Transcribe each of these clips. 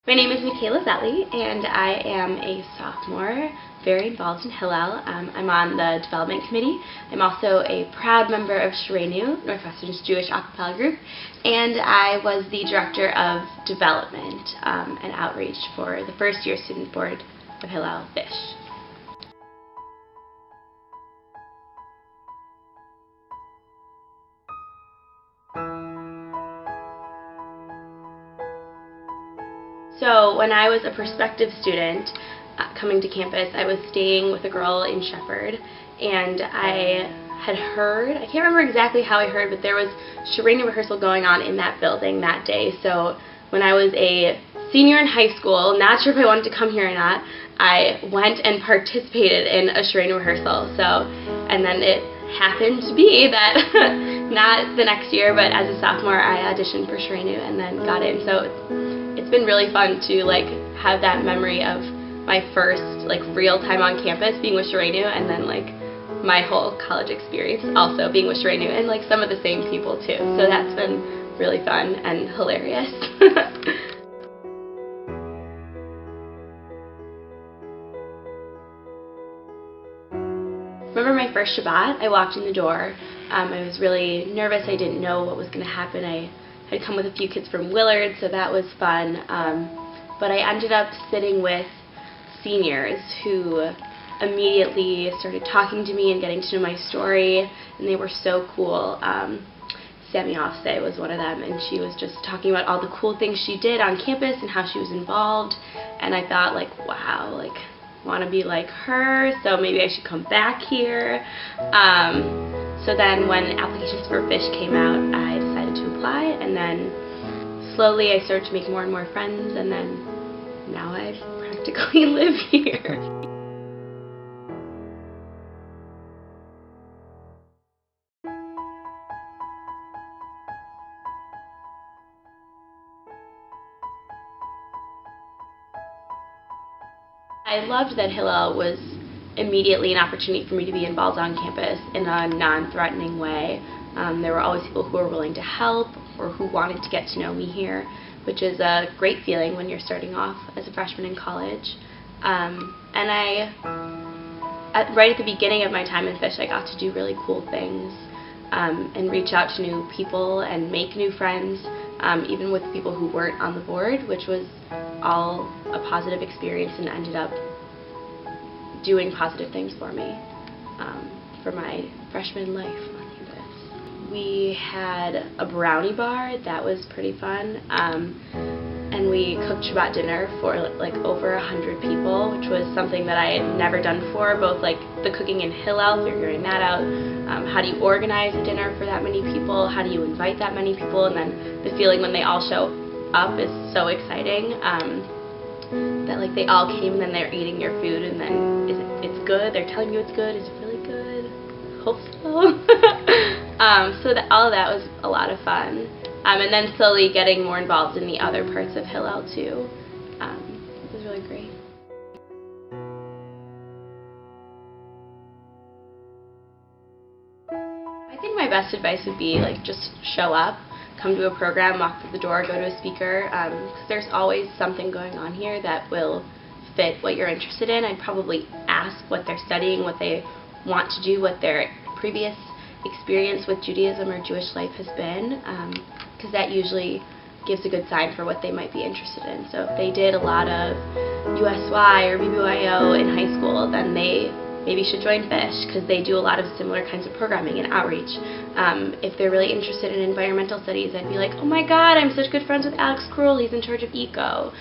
My name is Mikaela Zetley, and I am a sophomore, very involved in Hillel. I'm on the development committee. I'm also a proud member of ShireiNU, Northwestern's Jewish a cappella group, and I was the director of development and outreach for the first year student board of Hillel, FYSH. So when I was a prospective student coming to campus, I was staying with a girl in Shepherd, and I had heard, I can't remember exactly how I heard, but there was ShireiNU rehearsal going on in that building that day. So when I was a senior in high school, not sure if I wanted to come here or not, I went and participated in a ShireiNU rehearsal. And then it happened to be that not the next year, but as a sophomore, I auditioned for ShireiNU and then got in. So it's been really fun to have that memory of my first real time on campus being with ShireiNU, and then my whole college experience also being with ShireiNU and some of the same people too. So that's been really fun and hilarious. Remember my first Shabbat? I walked in the door. I was really nervous. I didn't know what was going to happen. I had come with a few kids from Willard, so that was fun. But I ended up sitting with seniors who immediately started talking to me and getting to know my story, and they were so cool. Sammy Offsay was one of them, and she was just talking about all the cool things she did on campus and how she was involved, and I thought, wow, want to be like her, so maybe I should come back here. So then when applications for FYSH came out, I decided to apply, and then slowly I started to make more and more friends, and then now I practically live here. I loved that Hillel was immediately an opportunity for me to be involved on campus in a non-threatening way. There were always people who were willing to help or who wanted to get to know me here, which is a great feeling when you're starting off as a freshman in college. And right at the beginning of my time in FYSH, I got to do really cool things and reach out to new people and make new friends, even with people who weren't on the board, which was all a positive experience and ended up doing positive things for me for my freshman life on campus. We had a brownie bar that was pretty fun, and we cooked Shabbat dinner for over 100 people, which was something that I had never done before, both the cooking in Hillel, figuring that out, how do you organize a dinner for that many people, how do you invite that many people, and then the feeling when they all show up is so exciting, that they all came and then they're eating your food, and then it's good, they're telling you it's good, is it really good? Hope so. So all of that was a lot of fun. And then slowly getting more involved in the other parts of Hillel too. It was really great. I think my best advice would be just show up, come to a program, walk through the door, go to a speaker, because there's always something going on here that will fit what you're interested in. I'd probably ask what they're studying, what they want to do, what their previous experience with Judaism or Jewish life has been, because that usually gives a good sign for what they might be interested in. So if they did a lot of USY or BBYO in high school, then they maybe should join FYSH, because they do a lot of similar kinds of programming and outreach. If they're really interested in environmental studies, I'd be like, oh my god, I'm such good friends with Alex Krull, he's in charge of ECO.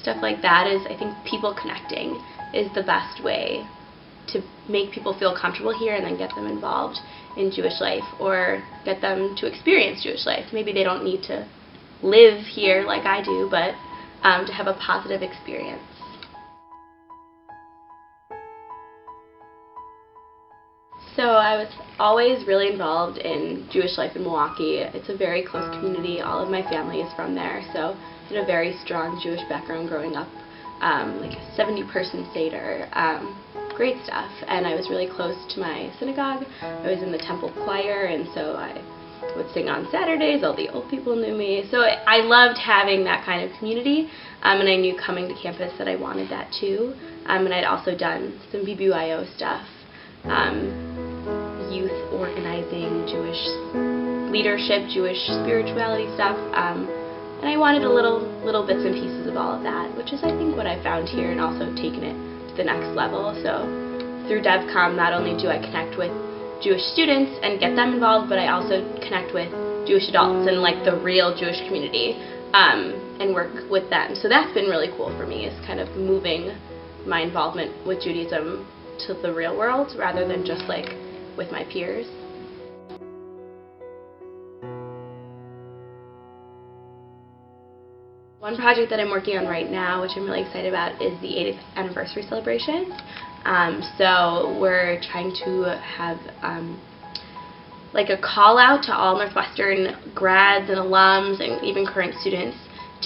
Stuff like that is, I think, people connecting is the best way to make people feel comfortable here and then get them involved in Jewish life or get them to experience Jewish life. Maybe they don't need to live here like I do, but to have a positive experience. So I was always really involved in Jewish life in Milwaukee. It's a very close community. All of my family is from there, so I had a very strong Jewish background growing up, a 70-person Seder. Great stuff, and I was really close to my synagogue. I was in the temple choir, and so I would sing on Saturdays. All the old people knew me. So I loved having that kind of community, and I knew coming to campus that I wanted that too. And I'd also done some BBYO stuff, youth organizing, Jewish leadership, Jewish spirituality stuff, and I wanted little bits and pieces of all of that, which is I think what I found here, and also taken it to the next level. So through DevCom, not only do I connect with Jewish students and get them involved, but I also connect with Jewish adults and like the real Jewish community, and work with them. So that's been really cool for me, is kind of moving my involvement with Judaism to the real world rather than just like with my peers. One project that I'm working on right now, which I'm really excited about, is the 80th anniversary celebrations. So we're trying to have like a call out to all Northwestern grads and alums and even current students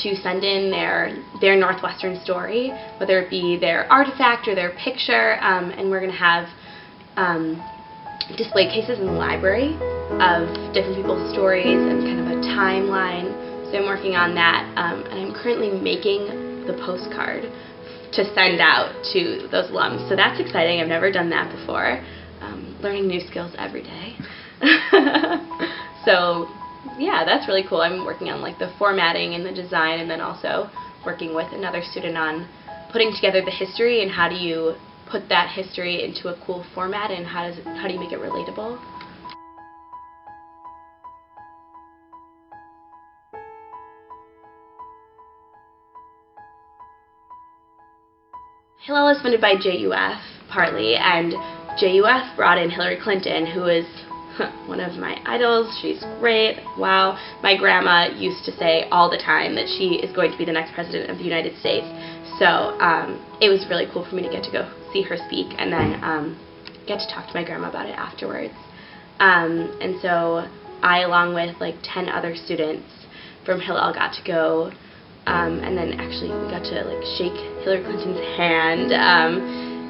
to send in their Northwestern story, whether it be their artifact or their picture, and we're going to have display cases in the library of different people's stories and kind of a timeline. So I'm working on that, and I'm currently making the postcard to send out to those alums. So that's exciting. I've never done that before. Learning new skills every day. So yeah, that's really cool. I'm working on like the formatting and the design, and then also working with another student on putting together the history and how do you put that history into a cool format, and how do you make it relatable. Hillel is funded by JUF partly, and JUF brought in Hillary Clinton, who is one of my idols. She's great. Wow. My grandma used to say all the time that she is going to be the next president of the United States. So it was really cool for me to get to go see her speak, and then get to talk to my grandma about it afterwards. And so I, along with like 10 other students from Hillel, got to go, and then actually we got to like shake Hillary Clinton's hand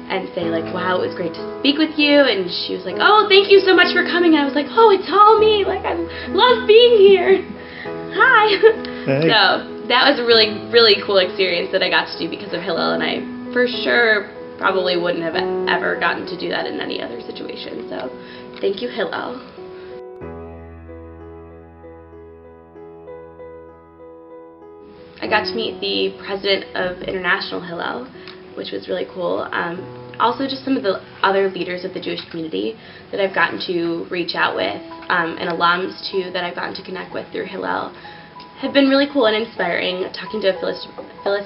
and say like, wow, it was great to speak with you. And she was like, oh, thank you so much for coming. And I was like, oh, it's all me. Like, I love being here. Hi. Hey. So that was a really, really cool experience that I got to do because of Hillel, and I for sure probably wouldn't have ever gotten to do that in any other situation. So thank you, Hillel. I got to meet the president of International Hillel, which was really cool. Also just some of the other leaders of the Jewish community that I've gotten to reach out with, and alums too that I've gotten to connect with through Hillel, have been really cool and inspiring. Talking to Phyllis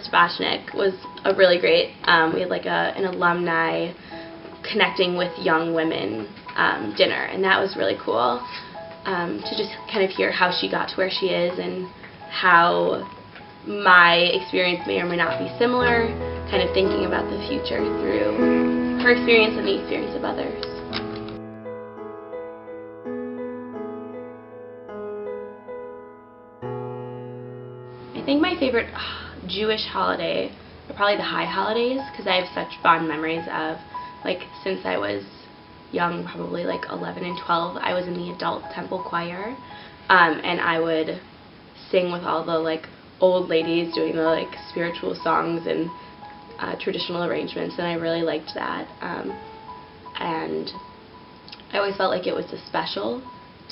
Tabashnik was a really great, we had like an alumni connecting with young women dinner, and that was really cool, to just kind of hear how she got to where she is and how my experience may or may not be similar, kind of thinking about the future through her experience and the experience of others. I think my favorite Jewish holiday are probably the high holidays, because I have such fond memories of, like, since I was young, probably like 11 and 12, I was in the adult temple choir, and I would sing with all the like old ladies doing the like spiritual songs and traditional arrangements, and I really liked that, and I always felt like it was a special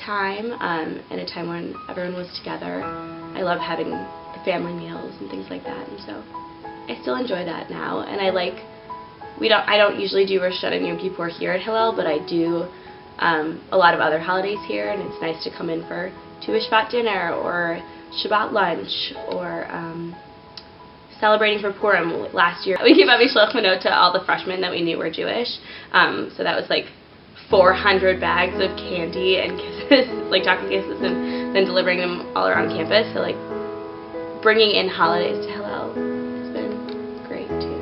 time, and a time when everyone was together. I love having family meals and things like that, and so I still enjoy that now. And I like, I don't usually do Rosh Hashanah and Yom Kippur here at Hillel, but I do a lot of other holidays here, and it's nice to come in for Shabbat dinner or Shabbat lunch, or celebrating for Purim. Last year we gave Mishloach Manot to all the freshmen that we knew were Jewish, so that was like 400 bags of candy and kisses, like chocolate kisses, and then delivering them all around campus. So like bringing in holidays to Hillel has been great too.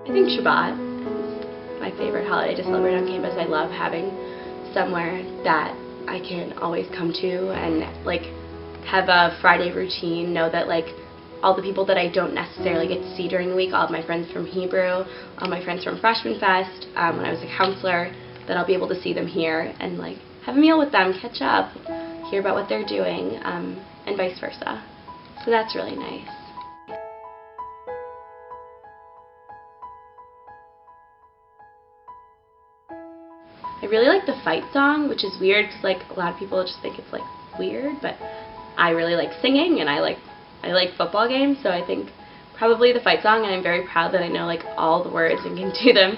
I think Shabbat is my favorite holiday to celebrate on campus. I love having somewhere that I can always come to and like have a Friday routine, know that like all the people that I don't necessarily get to see during the week, all of my friends from Hebrew, all my friends from Freshman Fest, when I was a counselor, that I'll be able to see them here and like have a meal with them, catch up, hear about what they're doing, and vice versa. So that's really nice. I really like the fight song, which is weird because like a lot of people just think it's like weird, but I really like singing and I like football games, so I think probably the fight song, and I'm very proud that I know like all the words and can do them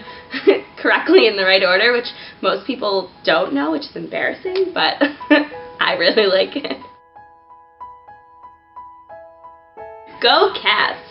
correctly in the right order, which most people don't know, which is embarrassing, but I really like it. Go Cats!